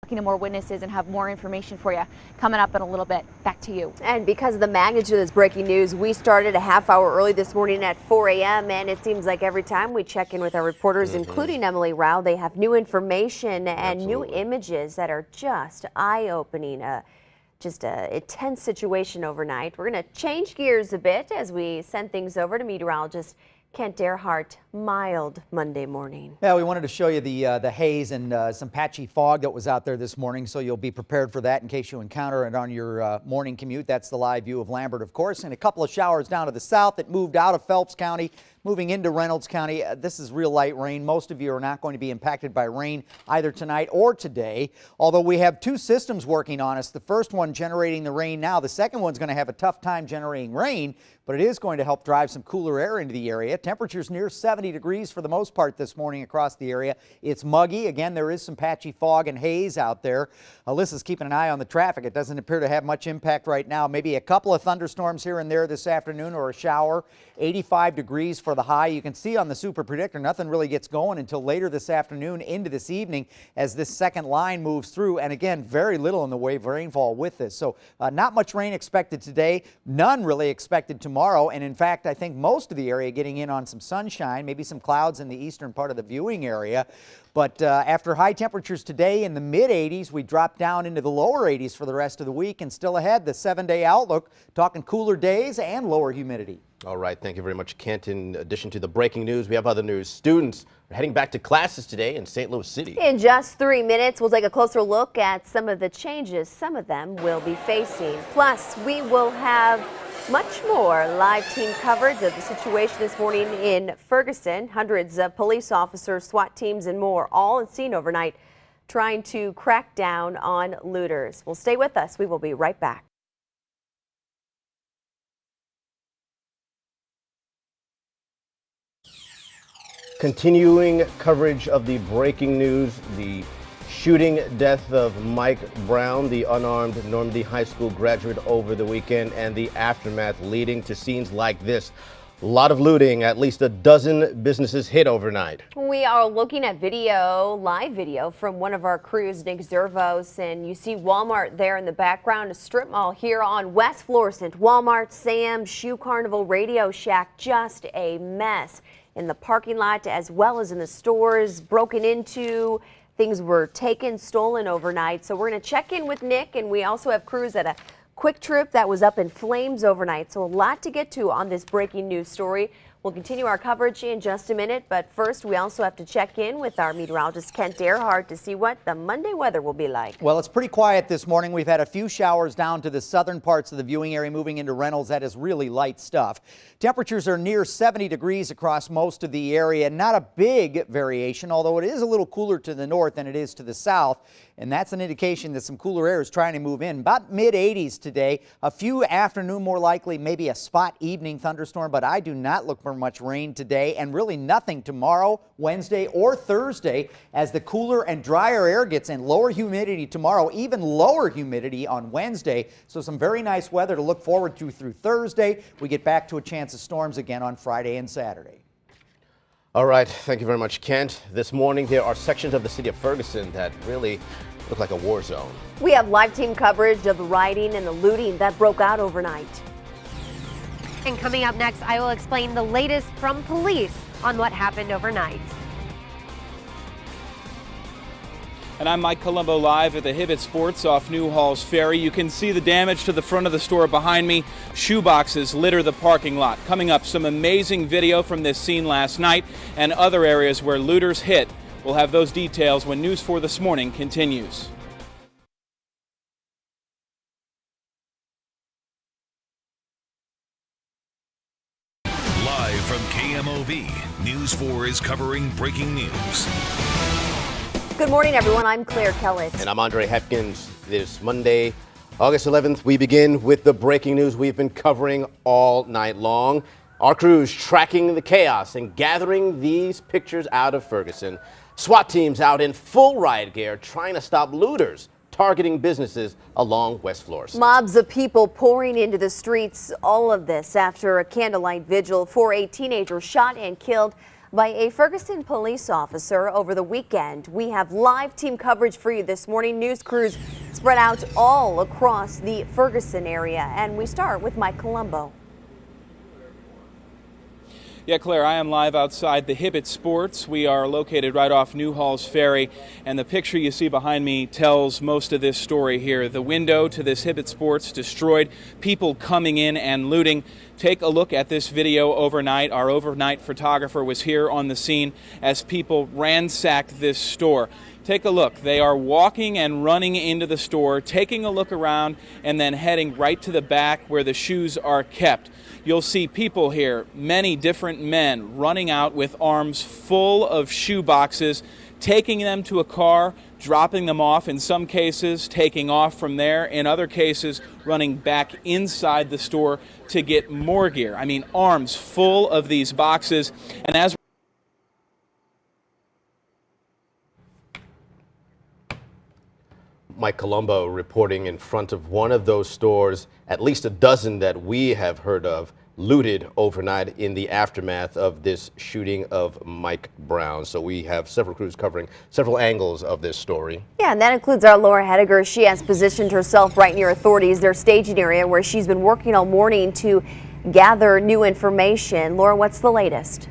Talking to more witnesses and have more information for you coming up in a little bit. Back to you. And because of the magnitude of this breaking news, we started a half hour early this morning at 4 a.m. and it seems like every time we check in with our reporters, including Emily Rao, they have new information and new images that are just eye-opening. Just a intense situation overnight. We're going to change gears a bit as we send things over to meteorologist Kent Earhart. Mild Monday morning. Yeah, we wanted to show you the haze and some patchy fog that was out there this morning, so you'll be prepared for that in case you encounter it on your morning commute. That's the live view of Lambert, of course, and a couple of showers down to the south that moved out of Phelps County, moving into Reynolds County. This is real light rain. Most of you are not going to be impacted by rain either tonight or today, although we have two systems working on us. The first one generating the rain now. The second one's going to have a tough time generating rain, but it is going to help drive some cooler air into the area. Temperatures near 70 degrees for the most part this morning across the area. It's muggy. Again, there is some patchy fog and haze out there. Alyssa's keeping an eye on the traffic. It doesn't appear to have much impact right now. Maybe a couple of thunderstorms here and there this afternoon or a shower. 85 degrees for the high. You can see on the super predictor nothing really gets going until later this afternoon into this evening as this second line moves through. And again, very little in the way of rainfall with this. So not much rain expected today. None really expected tomorrow. And in fact, I think most of the area getting in on some sunshine, maybe some clouds in the eastern part of the viewing area. But after high temperatures today in the mid-80s, we drop down into the lower 80s for the rest of the week, and still ahead, the 7-day outlook, talking cooler days and lower humidity. All right, thank you very much, Kent. In addition to the breaking news, we have other news. Students are heading back to classes today in St. Louis City. In just 3 minutes, we'll take a closer look at some of the changes some of them will be facing. Plus, we will have much more live team coverage of the situation this morning in Ferguson. Hundreds of police officers, SWAT teams, and more all on scene overnight trying to crack down on looters. Well, stay with us. We will be right back. Continuing coverage of the breaking news, the shooting death of Mike Brown, the unarmed Normandy High School graduate over the weekend, and the aftermath leading to scenes like this. A lot of looting, at least a dozen businesses hit overnight. We are looking at video, live video from one of our crews, Nick Zervos, and you see Walmart there in the background, a strip mall here on West Florissant. Walmart, Sam's, Shoe Carnival, Radio Shack, just a mess in the parking lot as well as in the stores, broken into. Things were taken, stolen overnight. So we're going to check in with Nick, and we also have crews at a Quick Trip that was up in flames overnight. So a lot to get to on this breaking news story. We'll continue our coverage in just a minute, but first we also have to check in with our meteorologist Kent Earhart to see what the Monday weather will be like. Well, it's pretty quiet this morning. We've had a few showers down to the southern parts of the viewing area moving into Reynolds. That is really light stuff. Temperatures are near 70 degrees across most of the area. Not a big variation, although it is a little cooler to the north than it is to the south. And that's an indication that some cooler air is trying to move in. About mid-80s today. A few afternoon, more likely, maybe a spot evening thunderstorm, but I do not look for much rain today, and really nothing tomorrow, Wednesday, or Thursday as the cooler and drier air gets in. Lower humidity tomorrow, even lower humidity on Wednesday. So some very nice weather to look forward to through Thursday. We get back to a chance of storms again on Friday and Saturday. All right, thank you very much, Kent. This morning, there are sections of the city of Ferguson that really look like a war zone. We have live team coverage of the rioting and the looting that broke out overnight. And coming up next, I will explain the latest from police on what happened overnight. And I'm Mike Colombo live at the Hibbett Sports off New Halls Ferry. You can see the damage to the front of the store behind me. Shoeboxes litter the parking lot. Coming up, some amazing video from this scene last night and other areas where looters hit. We'll have those details when News 4 This Morning continues. Live from KMOV, News 4 is covering breaking news. Good morning, everyone. I'm Claire Kellett. And I'm Andre Hepkins. This Monday, August 11th, we begin with the breaking news we've been covering all night long. Our crews tracking the chaos and gathering these pictures out of Ferguson. SWAT teams out in full riot gear trying to stop looters targeting businesses along West Florissant. Mobs of people pouring into the streets. All of this after a candlelight vigil for a teenager shot and killed by a Ferguson police officer over the weekend. We have live team coverage for you this morning. News crews spread out all across the Ferguson area, and we start with Mike Colombo. Yeah, Claire, I am live outside the Humid Sports. We are located right off New Halls Ferry, and the picture you see behind me tells most of this story here. The window to this Humid Sports destroyed, people coming in and looting. Take a look at this video overnight. Our overnight photographer was here on the scene as people ransacked this store. Take a look. They are walking and running into the store, taking a look around, and then heading right to the back where the shoes are kept. You'll see people here, many different men, running out with arms full of shoe boxes, taking them to a car, dropping them off in some cases, taking off from there, in other cases running back inside the store to get more gear. I mean, arms full of these boxes. And as Mike Colombo reporting in front of one of those stores, at least a dozen that we have heard of, looted overnight in the aftermath of this shooting of Mike Brown. So we have several crews covering several angles of this story. Yeah, and that includes our Laura Hediger. She has positioned herself right near authorities, their staging area, where she's been working all morning to gather new information. Laura, what's the latest?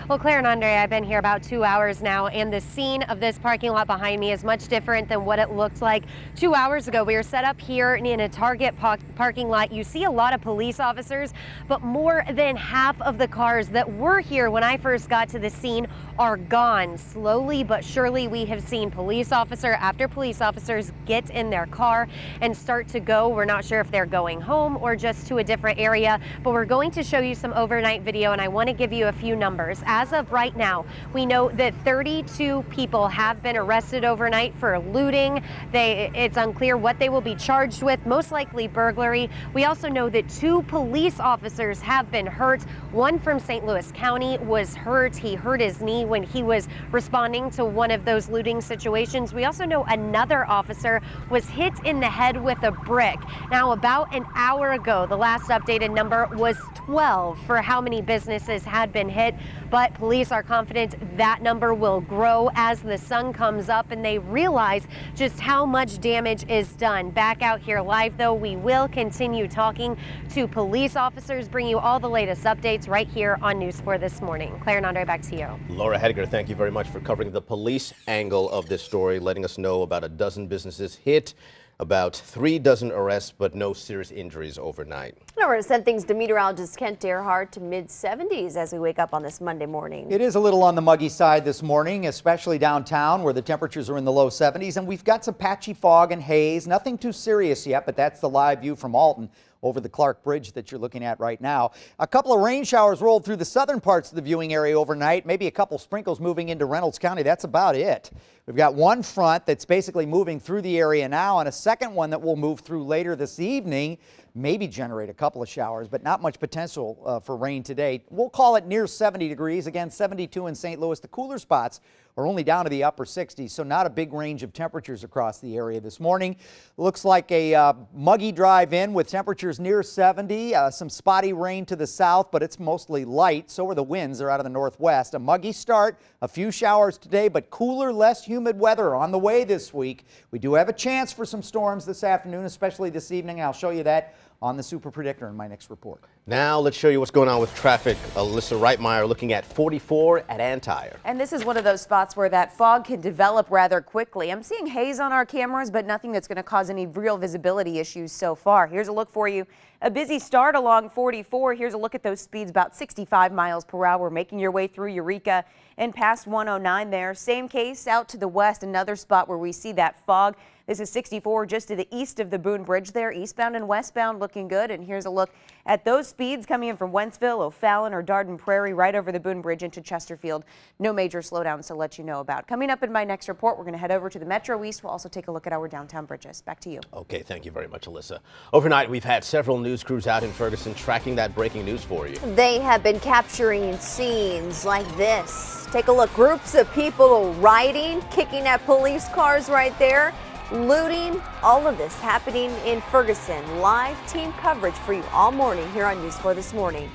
Well, Claire and Andre, I've been here about 2 hours now, and the scene of this parking lot behind me is much different than what it looked like 2 hours ago. We are set up here in a Target parking lot. You see a lot of police officers, but more than half of the cars that were here when I first got to the scene are gone. Slowly but surely, we have seen police officer after police officers get in their car and start to go. We're not sure if they're going home or just to a different area, but we're going to show you some overnight video, and I want to give you a few numbers. As of right now, we know that 32 people have been arrested overnight for looting. It's unclear what they will be charged with, most likely burglary. We also know that 2 police officers have been hurt. One from St. Louis County was hurt. He hurt his knee when he was responding to one of those looting situations. We also know another officer was hit in the head with a brick. Now, about an hour ago, the last updated number was 12 for how many businesses had been hit, but police are confident that number will grow as the sun comes up and they realize just how much damage is done. Back out here live, though, we will continue talking to police officers, bring you all the latest updates right here on News 4 this morning. Claire and Andre, back to you. Laura Hediger, thank you very much for covering the police angle of this story, letting us know about a dozen businesses hit, about 3 dozen arrests, but no serious injuries overnight. Now we're going to send things to meteorologist Kent Earhart to mid-70s as we wake up on this Monday morning. It is a little on the muggy side this morning, especially downtown where the temperatures are in the low 70s, and we've got some patchy fog and haze. Nothing too serious yet, but that's the live view from Alton over the Clark Bridge that you're looking at right now. A couple of rain showers rolled through the southern parts of the viewing area overnight, maybe a couple sprinkles moving into Reynolds County. That's about it. We've got one front that's basically moving through the area now, and a second one that will move through later this evening, maybe generate a couple of showers, but not much potential for rain today. We'll call it near 70 degrees. Again, 72 in St. Louis. The cooler spots are only down to the upper 60s, so not a big range of temperatures across the area this morning. Looks like a muggy drive in with temperatures near 70. Some spotty rain to the south, but it's mostly light. So are the winds. They're out of the northwest. A muggy start, a few showers today, but cooler, less humid weather on the way this week. We do have a chance for some storms this afternoon, especially this evening. I'll show you that on the Super Predictor in my next report. Now let's show you what's going on with traffic. Alyssa Reitmeyer looking at 44 at Antire. And this is one of those spots where that fog can develop rather quickly. I'm seeing haze on our cameras, but nothing that's going to cause any real visibility issues so far. Here's a look for you. A busy start along 44. Here's a look at those speeds, about 65 miles per hour, making your way through Eureka and past 109 there. Same case out to the west, another spot where we see that fog. This is 64 just to the east of the Boone Bridge there, eastbound and westbound looking good. And here's a look at those speeds coming in from Wentzville, O'Fallon, or Darden Prairie right over the Boone Bridge into Chesterfield. No major slowdowns to let you know about. Coming up in my next report, we're going to head over to the Metro East. We'll also take a look at our downtown bridges. Back to you. Okay, thank you very much, Alyssa. Overnight, we've had several news crews out in Ferguson tracking that breaking news for you. They have been capturing scenes like this. Take a look. Groups of people rioting, kicking at police cars right there, looting. All of this happening in Ferguson. Live team coverage for you all morning here on News 4 this morning.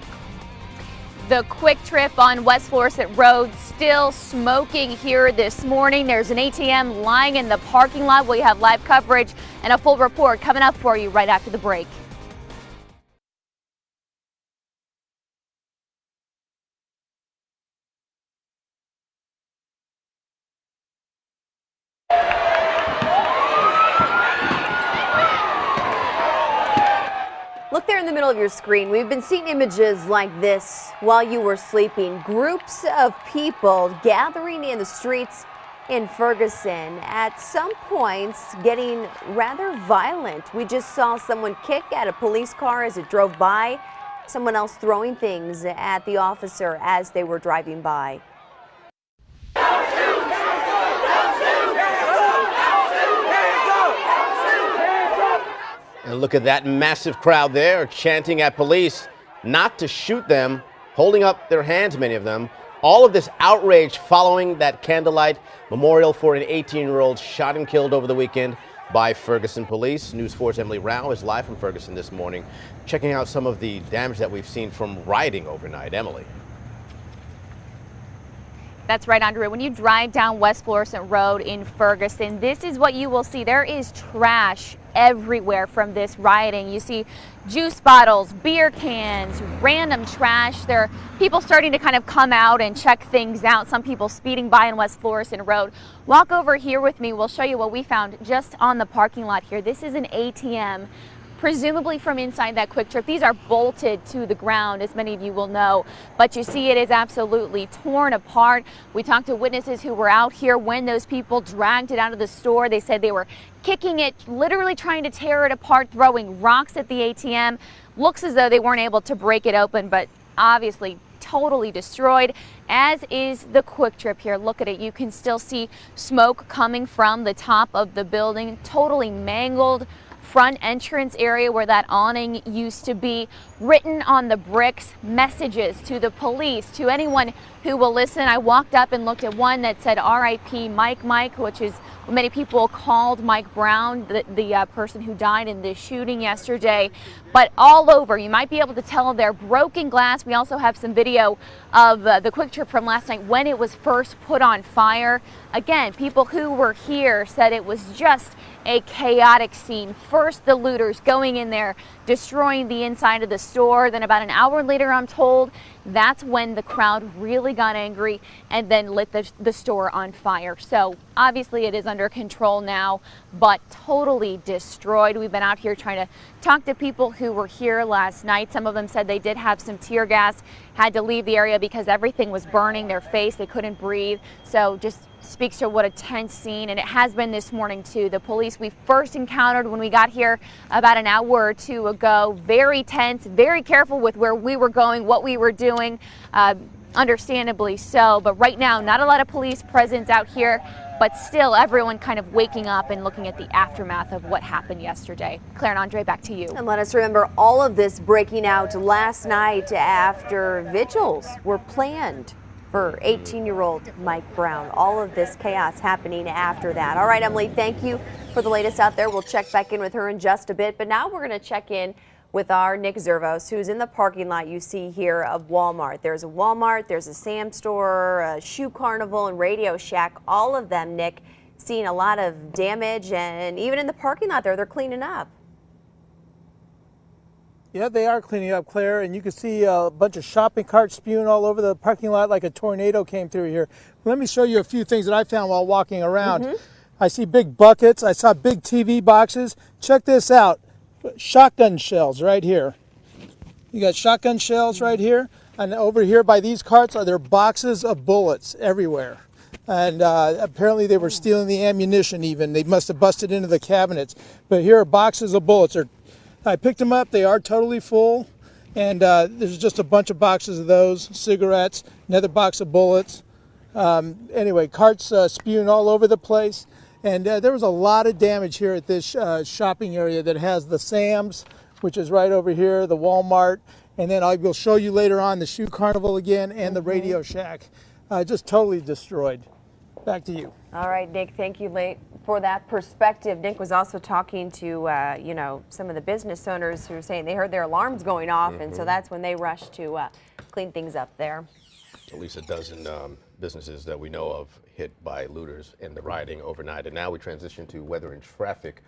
The Quick Trip on West Florissant Road still smoking here this morning. There's an ATM lying in the parking lot. We have live coverage and a full report coming up for you right after the break. Look there in the middle of your screen. We've been seeing images like this while you were sleeping. Groups of people gathering in the streets in Ferguson, at some points getting rather violent. We just saw someone kick at a police car as it drove by, someone else throwing things at the officer as they were driving by. And look at that massive crowd there chanting at police not to shoot them, holding up their hands, many of them. All of this outrage following that candlelight memorial for an 18-year-old shot and killed over the weekend by Ferguson police. News 4's Emily Rao is live from Ferguson this morning, checking out some of the damage that we've seen from rioting overnight. Emily. That's right, Andre. When you drive down West Florissant Road in Ferguson, this is what you will see. There is trash everywhere from this rioting. You see juice bottles, beer cans, random trash. There are people starting to kind of come out and check things out. Some people speeding by on West Florissant Road. Walk over here with me. We'll show you what we found just on the parking lot here. This is an ATM. Presumably from inside that Quick Trip. These are bolted to the ground, as many of you will know, but you see it is absolutely torn apart. We talked to witnesses who were out here when those people dragged it out of the store. They said they were kicking it, literally trying to tear it apart, throwing rocks at the ATM. Looks as though they weren't able to break it open, but obviously totally destroyed, as is the Quick Trip here. Look at it. You can still see smoke coming from the top of the building, totally mangled. Front entrance area where that awning used to be, written on the bricks, messages to the police, to anyone who will listen. I walked up and looked at one that said R.I.P. Mike, which is what many people called Mike Brown, the person who died in this shooting yesterday. But all over, you might be able to tell they're broken glass. We also have some video of the Quick Trip from last night when it was first put on fire. Again, people who were here said it was just a chaotic scene. First, the looters going in there, destroying the inside of the store. Then about an hour later, I'm told, that's when the crowd really got angry and then lit the store on fire. So obviously it is under control now, but totally destroyed. We've been out here trying to talk to people who were here last night. Some of them said they did have some tear gas, had to leave the area because everything was burning their face. They couldn't breathe. So just speaks to what a tense scene, and it has been this morning too. The police we first encountered when we got here about an hour or two ago, very tense, very careful with where we were going, what we were doing, understandably so. But right now, not a lot of police presence out here, but still everyone kind of waking up and looking at the aftermath of what happened yesterday. Claire and Andre, back to you. And let us remember all of this breaking out last night after vigils were planned for 18-year-old Mike Brown. All of this chaos happening after that. All right, Emily, thank you for the latest out there. We'll check back in with her in just a bit. But now we're going to check in with our Nick Zervos, who's in the parking lot you see here of Walmart. There's a Walmart, there's a Sam store, a Shoe Carnival, and Radio Shack. All of them, Nick, seeing a lot of damage, and even in the parking lot there, they're cleaning up. Yeah, they are cleaning up, Claire, and you can see a bunch of shopping carts spewing all over the parking lot like a tornado came through here. Let me show you a few things that I found while walking around. I see big buckets. I saw big TV boxes. Check this out. Shotgun shells right here. You got shotgun shells right here, and over here by these carts are there boxes of bullets everywhere. And apparently they were stealing the ammunition even. They must have busted into the cabinets. But here are boxes of bullets. I picked them up. They are totally full. And there's just a bunch of boxes of those, cigarettes, another box of bullets. Anyway, carts spewing all over the place. And there was a lot of damage here at this shopping area that has the Sam's, which is right over here, the Walmart. And then I will show you later on the Shoe Carnival again and the Radio Shack. Just totally destroyed. Back to you. All right, Nick, thank you for that perspective. Nick was also talking to, you know, some of the business owners who were saying they heard their alarms going off, and so that's when they rushed to clean things up there. At least a dozen businesses that we know of hit by looters in the rioting overnight. And now we transition to weather and traffic.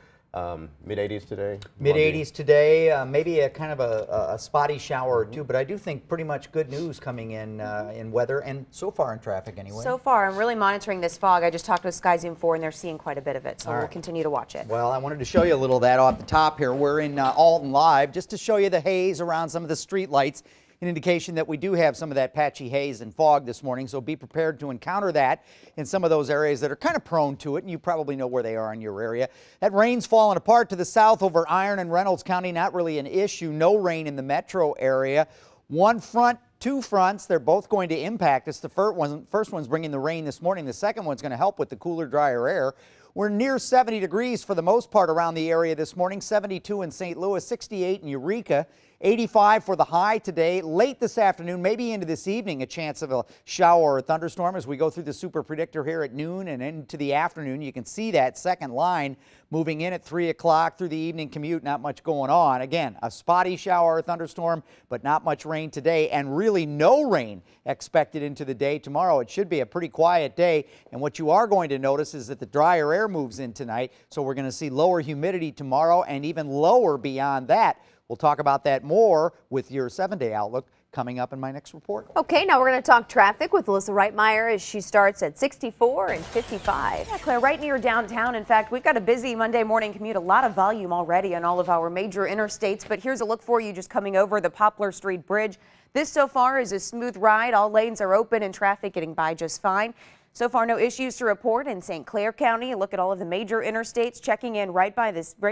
Mid-80s today? Mid-80s today, maybe a kind of a spotty shower or two, but I do think pretty much good news coming in weather and so far in traffic anyway. So far, I'm really monitoring this fog. I just talked with Sky Zoom 4 and they're seeing quite a bit of it, so we'll continue to watch it. Well, I wanted to show you a little of that off the top here. We're in Alton Live just to show you the haze around some of the street lights. An indication that we do have some of that patchy haze and fog this morning, so be prepared to encounter that in some of those areas that are kind of prone to it, and you probably know where they are in your area. That rain's falling apart to the south over Iron and Reynolds County, not really an issue. No rain in the metro area. One front, two fronts, they're both going to impact us. The first one's bringing the rain this morning. The second one's going to help with the cooler, drier air. We're near 70 degrees for the most part around the area this morning, 72 in St. Louis, 68 in Eureka, 85 for the high today. Late this afternoon, maybe into this evening, a chance of a shower or a thunderstorm as we go through the super predictor here at noon and into the afternoon. You can see that second line moving in at 3 o'clock through the evening commute. Not much going on. Again, a spotty shower or thunderstorm, but not much rain today, and really no rain expected into the day tomorrow. It should be a pretty quiet day, and what you are going to notice is that the drier air moves in tonight, so we're going to see lower humidity tomorrow and even lower beyond that. We'll talk about that more with your 7-day outlook coming up in my next report. Okay, now we're going to talk traffic with Alyssa Reitmeyer as she starts at 64 and 55. Yeah, Claire, right near downtown. In fact, we've got a busy Monday morning commute, a lot of volume already on all of our major interstates, but here's a look for you just coming over the Poplar Street Bridge. This so far is a smooth ride. All lanes are open and traffic getting by just fine. So far, no issues to report in St. Clair County. Look at all of the major interstates checking in right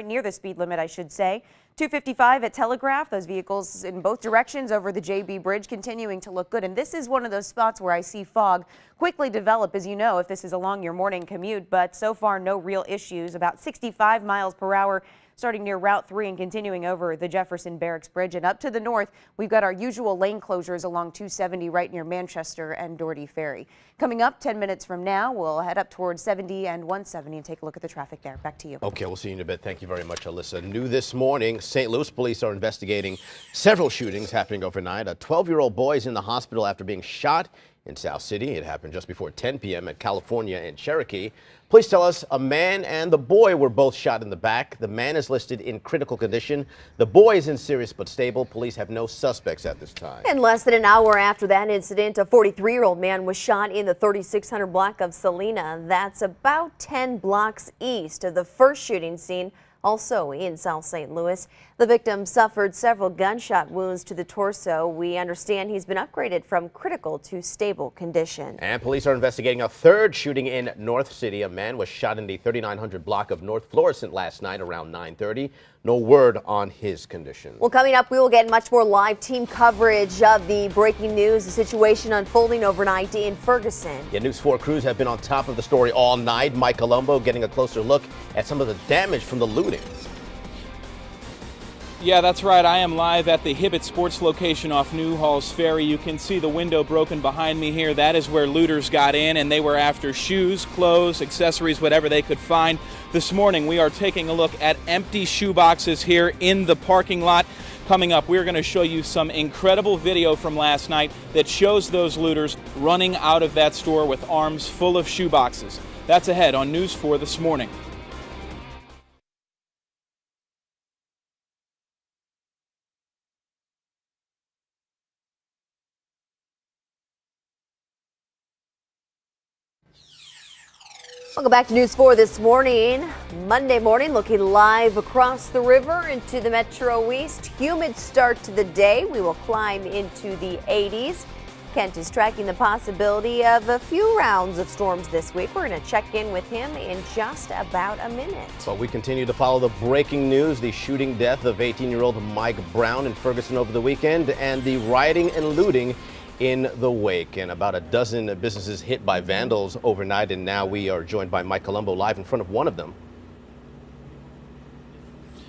near the speed limit, I should say. 255 at Telegraph. Those vehicles in both directions over the JB Bridge continuing to look good. And this is one of those spots where I see fog quickly develop, as you know, if this is along your morning commute. But so far, no real issues. About 65 miles per hour starting near Route 3 and continuing over the Jefferson Barracks Bridge. And up to the north, we've got our usual lane closures along 270 right near Manchester and Doherty Ferry. Coming up 10 minutes from now, we'll head up towards 70 and 170 and take a look at the traffic there. Back to you. Okay, we'll see you in a bit. Thank you very much, Alyssa. New this morning, St. Louis police are investigating several shootings happening overnight. A 12-year-old boy is in the hospital after being shot in South City. It happened just before 10 p.m. at California and Cherokee. Police tell us a man and the boy were both shot in the back. The man is listed in critical condition. The boy is in serious but stable. Police have no suspects at this time. And less than an hour after that incident, a 43-year-old man was shot in the 3600 block of Salina. That's about 10 blocks east of the first shooting scene, also in South St. Louis. The victim suffered several gunshot wounds to the torso. We understand he's been upgraded from critical to stable condition. And police are investigating a third shooting in North City. A man was shot in the 3900 block of North Florissant last night around 9:30. No word on his condition. Well, coming up, we will get much more live team coverage of the breaking news, the situation unfolding overnight in Ferguson. Yeah, News 4 crews have been on top of the story all night. Mike Colombo getting a closer look at some of the damage from the looting. Yeah, that's right. I am live at the Hibbett Sports location off New Halls Ferry. You can see the window broken behind me here. That is where looters got in, and they were after shoes, clothes, accessories, whatever they could find. This morning, we are taking a look at empty shoe boxes here in the parking lot. Coming up, we're going to show you some incredible video from last night that shows those looters running out of that store with arms full of shoe boxes. That's ahead on News 4 this morning. Welcome back to News 4 this morning. Monday morning, looking live across the river into the Metro East. Humid start to the day. We will climb into the 80s. Kent is tracking the possibility of a few rounds of storms this week. We're going to check in with him in just about a minute. But we continue to follow the breaking news, the shooting death of 18-year-old Mike Brown in Ferguson over the weekend, and the rioting and looting in the wake. And about a dozen businesses hit by vandals overnight, and now we are joined by Mike Colombo live in front of one of them.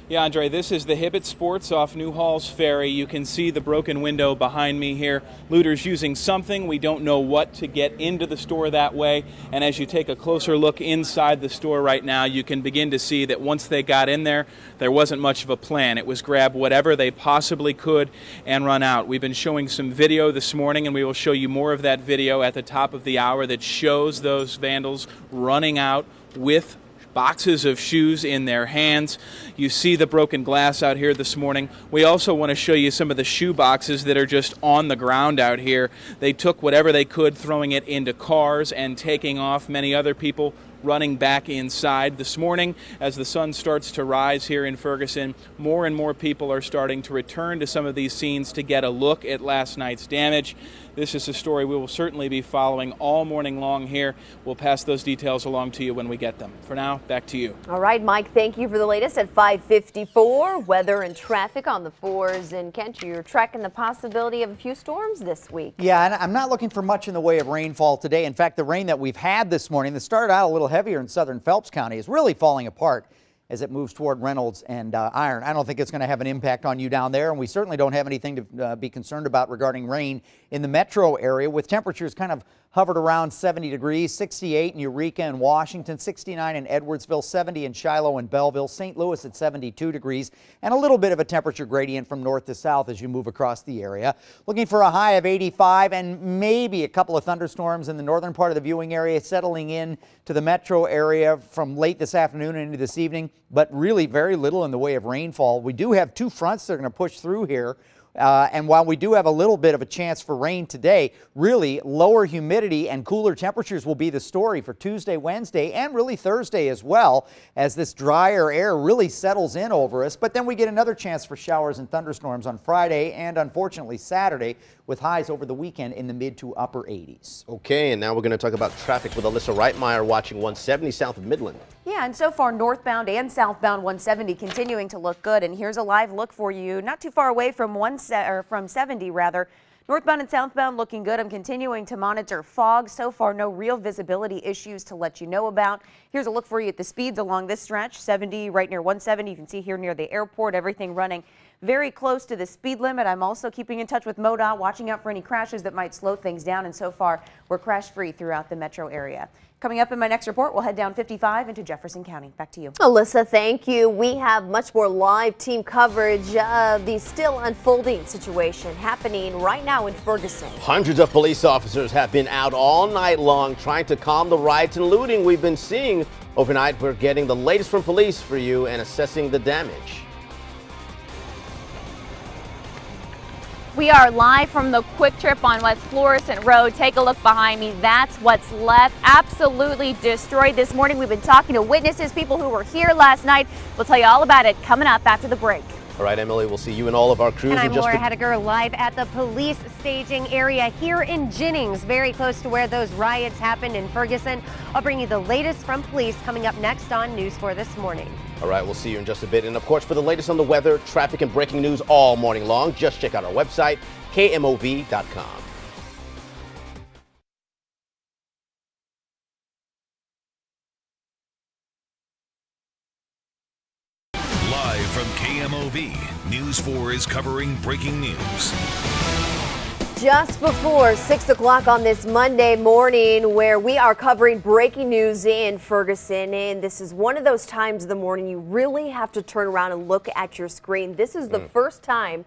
Yeah, Andre, this is the Hibbett Sports off New Halls Ferry. You can see the broken window behind me here. Looters using something, we don't know what, to get into the store that way. And as you take a closer look inside the store right now, you can begin to see that once they got in there, there wasn't much of a plan. It was grab whatever they possibly could and run out. We've been showing some video this morning, and we will show you more of that video at the top of the hour that shows those vandals running out with boxes of shoes in their hands. You see the broken glass out here this morning. We also want to show you some of the shoe boxes that are just on the ground out here. They took whatever they could, throwing it into cars and taking off. Many other people running back inside. This morning, as the sun starts to rise here in Ferguson, more and more people are starting to return to some of these scenes to get a look at last night's damage. This is a story we will certainly be following all morning long here. We'll pass those details along to you when we get them. For now, back to you. All right, Mike, thank you for the latest at 5:54. Weather and traffic on the 4s. And Kent, you're tracking the possibility of a few storms this week. Yeah, and I'm not looking for much in the way of rainfall today. In fact, the rain that we've had this morning that started out a little heavier in southern Phelps County is really falling apart as it moves toward Reynolds and Iron. I don't think it's going to have an impact on you down there, and we certainly don't have anything to be concerned about regarding rain in the metro area, with temperatures kind of hovered around 70 degrees, 68 in Eureka and Washington, 69 in Edwardsville, 70 in Shiloh and Belleville, St. Louis at 72 degrees, and a little bit of a temperature gradient from north to south as you move across the area. Looking for a high of 85 and maybe a couple of thunderstorms in the northern part of the viewing area, settling in to the metro area from late this afternoon and into this evening, but really very little in the way of rainfall. We do have two fronts that are going to push through here. And while we do have a little bit of a chance for rain today, really lower humidity and cooler temperatures will be the story for Tuesday, Wednesday, and really Thursday as well, as this drier air really settles in over us. But then we get another chance for showers and thunderstorms on Friday and unfortunately Saturday, with highs over the weekend in the mid to upper 80s. Okay, and now we're going to talk about traffic with Alyssa Reitmeyer watching 170 south of Midland. Yeah, and so far northbound and southbound 170 continuing to look good. And here's a live look for you, not too far away from 70 rather. Northbound and southbound looking good. I'm continuing to monitor fog. So far, no real visibility issues to let you know about. Here's a look for you at the speeds along this stretch. 70 right near 170. You can see here near the airport, everything running very close to the speed limit. I'm also keeping in touch with MoDOT, watching out for any crashes that might slow things down. And so far, we're crash free throughout the metro area. Coming up in my next report, we'll head down 55 into Jefferson County. Back to you. Alyssa, thank you. We have much more live team coverage of the still unfolding situation happening right now in Ferguson. Hundreds of police officers have been out all night long trying to calm the riots and looting we've been seeing overnight. We're getting the latest from police for you and assessing the damage. We are live from the Quick Trip on West Florissant Road. Take a look behind me. That's what's left. Absolutely destroyed this morning. We've been talking to witnesses, people who were here last night. We'll tell you all about it coming up after the break. All right, Emily, we'll see you and all of our crews. And I'm Laura Hediger, live at the police staging area here in Jennings, very close to where those riots happened in Ferguson. I'll bring you the latest from police coming up next on News 4 this morning. All right, we'll see you in just a bit. And of course, for the latest on the weather, traffic, and breaking news all morning long, just check out our website, KMOV.com. Live from KMOV, News 4 is covering breaking news. Just before 6 o'clock on this Monday morning, where we are covering breaking news in Ferguson. And this is one of those times of the morning you really have to turn around and look at your screen. This is the first time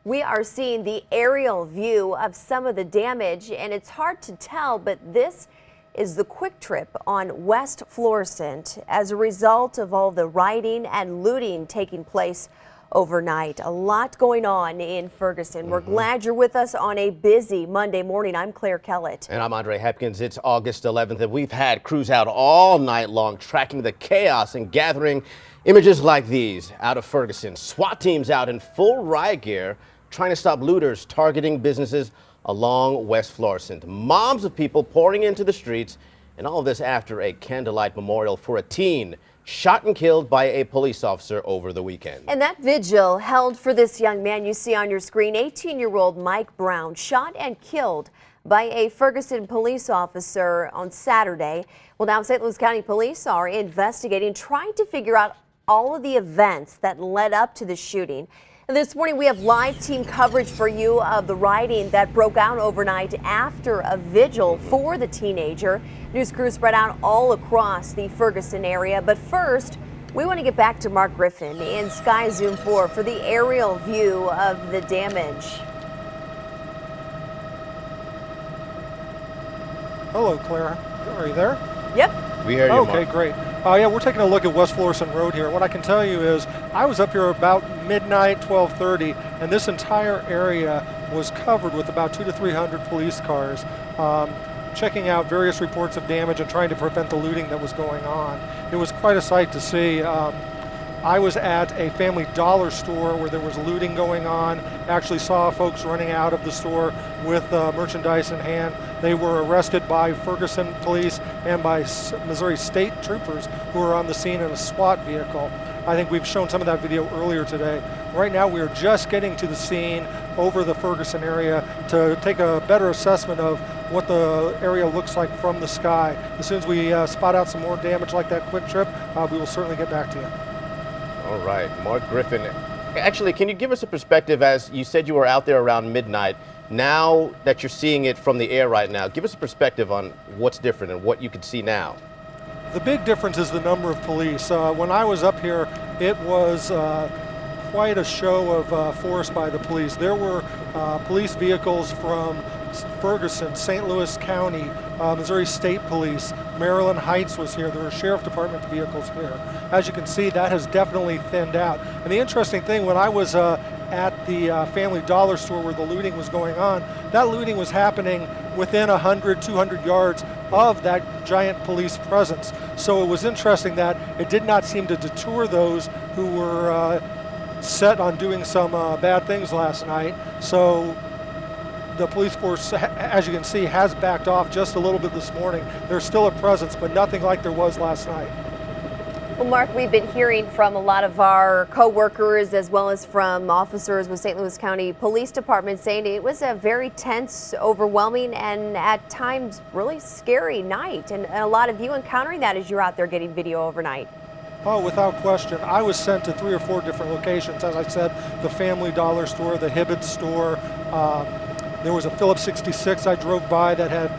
we are seeing the aerial view of some of the damage. And it's hard to tell, but this is the Quick Trip on West Florissant as a result of all the rioting and looting taking place overnight. A lot going on in Ferguson. We're glad you're with us on a busy Monday morning. I'm Claire Kellett. And I'm Andre Hepkins. It's August 11th, and we've had crews out all night long tracking the chaos and gathering images like these out of Ferguson. SWAT teams out in full riot gear trying to stop looters targeting businesses along West Florissant. Mobs of people pouring into the streets, and all of this after a candlelight memorial for a teen shot and killed by a police officer over the weekend. And that vigil held for this young man you see on your screen, 18-year-old Mike Brown, shot and killed by a Ferguson police officer on Saturday. Well, now St. Louis County Police are investigating, trying to figure out all of the events that led up to the shooting. And this morning we have live team coverage for you of the rioting that broke out overnight after a vigil for the teenager. News crews spread out all across the Ferguson area. But first, we want to get back to Mark Griffin in Sky Zoom 4 for the aerial view of the damage. Hello, Clara. Are you there? Yep. We hear you, Okay, Mark. great. Yeah, we're taking a look at West Florissant Road here. What I can tell you is I was up here about midnight, 12:30, and this entire area was covered with about 200 to 300 police cars, checking out various reports of damage and trying to prevent the looting that was going on. It was quite a sight to see. I was at a Family Dollar store where there was looting going on. Actually saw folks running out of the store with merchandise in hand. They were arrested by Ferguson police and by Missouri State troopers who were on the scene in a SWAT vehicle. I think we've shown some of that video earlier today. Right now we are just getting to the scene over the Ferguson area to take a better assessment of what the area looks like from the sky. As soon as we spot out some more damage like that quick trip, we will certainly get back to you. All right, Mark Griffin. Actually, can you give us a perspective, as you said you were out there around midnight. Now that you're seeing it from the air right now, give us a perspective on what's different and what you can see now. The big difference is the number of police. When I was up here, it was quite a show of force by the police. There were police vehicles from Ferguson, St. Louis County, Missouri State Police, Maryland Heights was here. There were sheriff department vehicles here. As you can see, that has definitely thinned out. And the interesting thing, when I was at the Family Dollar store where the looting was going on, that looting was happening within 100, 200 yards of that giant police presence. So it was interesting that it did not seem to deter those who were set on doing some bad things last night. So the police force, as you can see, has backed off just a little bit this morning. There's still a presence, but nothing like there was last night. Well, Mark, we've been hearing from a lot of our co-workers as well as from officers with St. Louis County Police Department saying it was a very tense, overwhelming, and at times really scary night. And a lot of you encountering that as you're out there getting video overnight. Oh, without question. I was sent to 3 or 4 different locations. As I said, the Family Dollar store, the Humid store. There was a Phillips 66 I drove by that had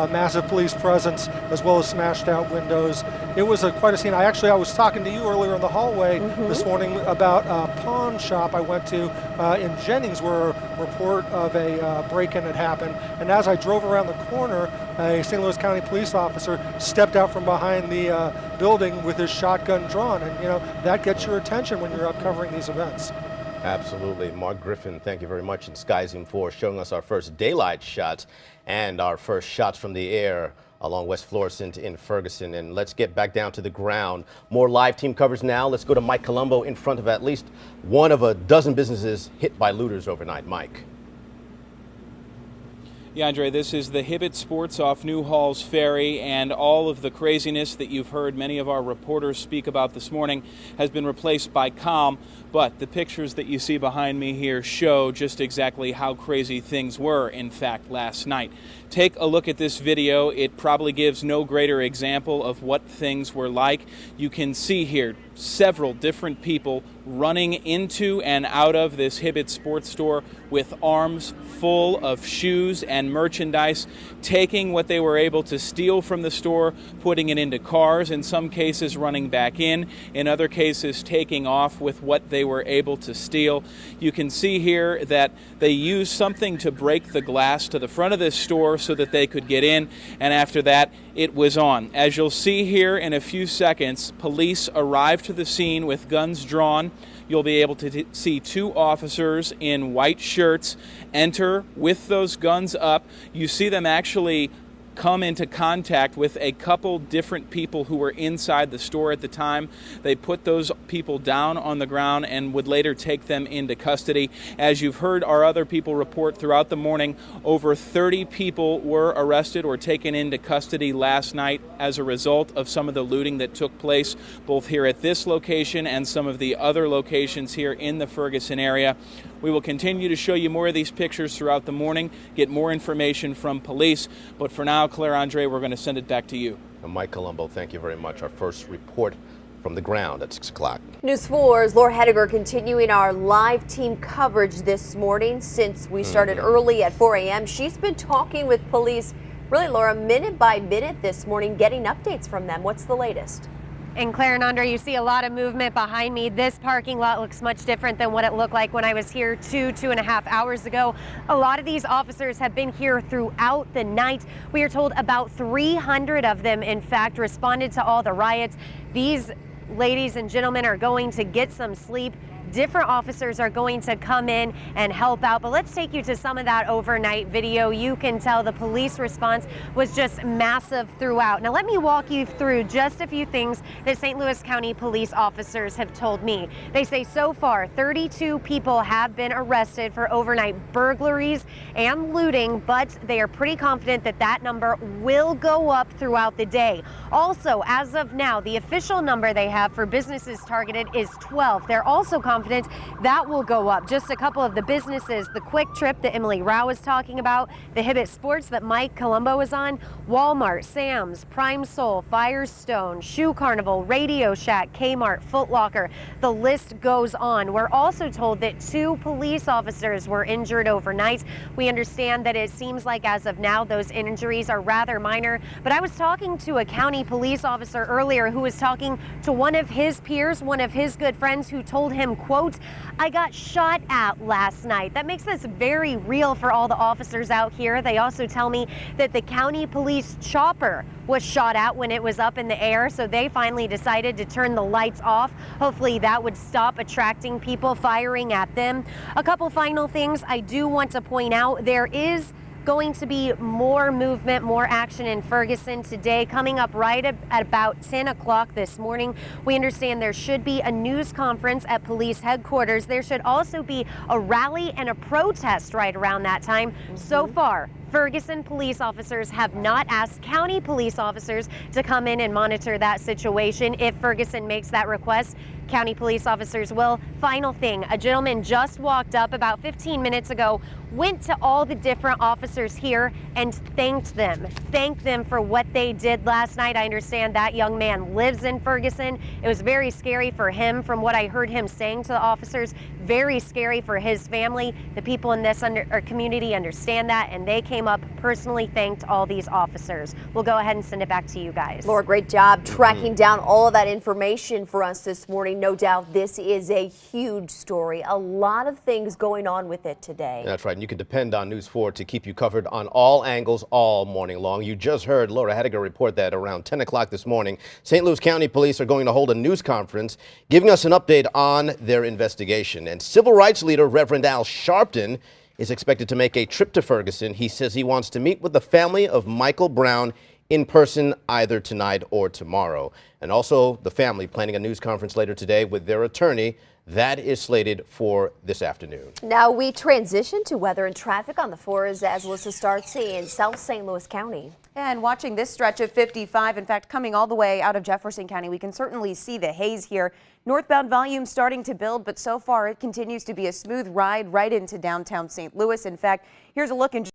massive police presence as well as smashed out windows. It was quite a scene. I was talking to you earlier in the hallway this morning about a pawn shop I went to in Jennings where a report of a break-in had happened. And as I drove around the corner, a St. Louis County police officer stepped out from behind the building with his shotgun drawn. And, you know, that gets your attention when you're up covering these events. Absolutely. Mark Griffin, thank you very much in Sky Zoom 4, showing us our first daylight shots and our first shots from the air along West Florissant in Ferguson. And let's get back down to the ground. More live team coverage now. Let's go to Mike Colombo in front of at least one of a dozen businesses hit by looters overnight. Mike. Yeah, Andre, this is the Hibbett Sports off New Halls Ferry, and all of the craziness that you've heard many of our reporters speak about this morning has been replaced by calm. But the pictures that you see behind me here show just exactly how crazy things were, in fact, last night. Take a look at this video. It probably gives no greater example of what things were like. You can see here several different people running into and out of this Hibbett Sports store with arms full of shoes and merchandise, taking what they were able to steal from the store, putting it into cars, in some cases running back in other cases taking off with what they were able to steal. You can see here that they used something to break the glass to the front of this store so that they could get in, and after that it was on. As you'll see here in a few seconds, police arrived to the scene with guns drawn. You'll be able to see 2 officers in white shirts enter with those guns up. You see them actually come into contact with a couple different people who were inside the store at the time. They put those people down on the ground and would later take them into custody. As you've heard our other people report throughout the morning, over 30 people were arrested or taken into custody last night as a result of some of the looting that took place both here at this location and some of the other locations here in the Ferguson area. We will continue to show you more of these pictures throughout the morning, get more information from police. But for now, Claire Andre, we're going to send it back to you. And Mike Colombo, thank you very much. Our first report from the ground at 6 o'clock. News 4's Laura Hediger continuing our live team coverage this morning since we started early at 4 a.m. She's been talking with police, really, Laura, minute by minute this morning, getting updates from them. What's the latest? And Claire and Andre, you see a lot of movement behind me. This parking lot looks much different than what it looked like when I was here 2.5 hours ago. A lot of these officers have been here throughout the night. We are told about 300 of them, in fact, responded to all the riots. These ladies and gentlemen are going to get some sleep. Different officers are going to come in and help out, but let's take you to some of that overnight video. You can tell the police response was just massive throughout. Now let me walk you through just a few things that St. Louis County police officers have told me. They say so far 32 people have been arrested for overnight burglaries and looting, but they are pretty confident that that number will go up throughout the day. Also, as of now, the official number they have for businesses targeted is 12. They're also confident that will go up. Just a couple of the businesses, the Quick Trip that Emily Rao was talking about, the Hibbett Sports that Mike Colombo was on, Walmart, Sam's, Prime Soul, Firestone, Shoe Carnival, Radio Shack, Kmart, Foot Locker. The list goes on. We're also told that 2 police officers were injured overnight. We understand that it seems like as of now those injuries are rather minor, but I was talking to a county police officer earlier who was talking to one of his peers, one of his good friends, who told him, quote, "I got shot at last night." That makes this very real for all the officers out here. They also tell me that the county police chopper was shot at when it was up in the air, so they finally decided to turn the lights off. Hopefully that would stop attracting people firing at them. A couple final things I do want to point out. There is going to be more movement, more action in Ferguson today, coming up right at about 10 o'clock this morning. We understand there should be a news conference at police headquarters. There should also be a rally and a protest right around that time. So far, Ferguson police officers have not asked county police officers to come in and monitor that situation. If Ferguson makes that request, county police officers will. Final thing, a gentleman just walked up about 15 minutes ago, went to all the different officers here and thanked them for what they did last night. I understand that young man lives in Ferguson. It was very scary for him from what I heard him saying to the officers. Very scary for his family. The people in this community understand that, and they came up, personally thanked all these officers. We'll go ahead and send it back to you guys. Laura, great job tracking down all of that information for us this morning. No doubt this is a huge story. A lot of things going on with it today. That's right. And you can depend on News 4 to keep you covered on all angles all morning long. You just heard Laura Hediger report that around 10 o'clock this morning, St. Louis County Police are going to hold a news conference giving us an update on their investigation. And civil rights leader Reverend Al Sharpton is expected to make a trip to Ferguson. He says he wants to meet with the family of Michael Brown in person either tonight or tomorrow. And also the family planning a news conference later today with their attorney. That is slated for this afternoon. Now we transition to weather and traffic on the 4s as Alyssa starts in South St. Louis County. And watching this stretch of 55, in fact, coming all the way out of Jefferson County, we can certainly see the haze here. Northbound volume starting to build, but so far it continues to be a smooth ride right into downtown St. Louis. In fact, here's a look in